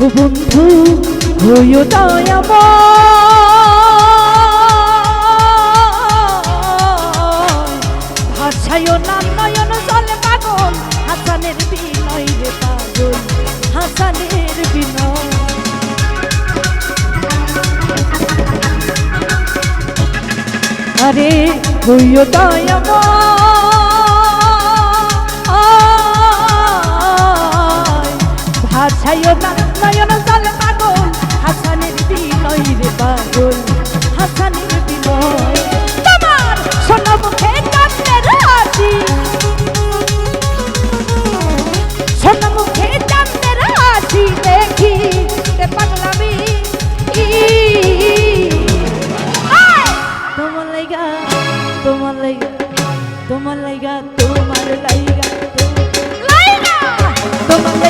ও বন্ধু হইও দয়াময় ভাষায়ও না নয়ন জলে পাগল হাসানের বিনয় রে পাগল হাসানের বিনয় আরে হইও দয়াময় ভাষায়ও না নয়ন জলে পাগল হাসানের বিনয় রে পাগল হাসানের বিনয় তোমার সোনা মুখে চাঁদের হাসি সোনা মুখে চাঁদের হাসি দেখি তে পাগলামি তোমার লাইগা তোমার লাইগা তোমার লাইগা তোমার লাইগা তোমার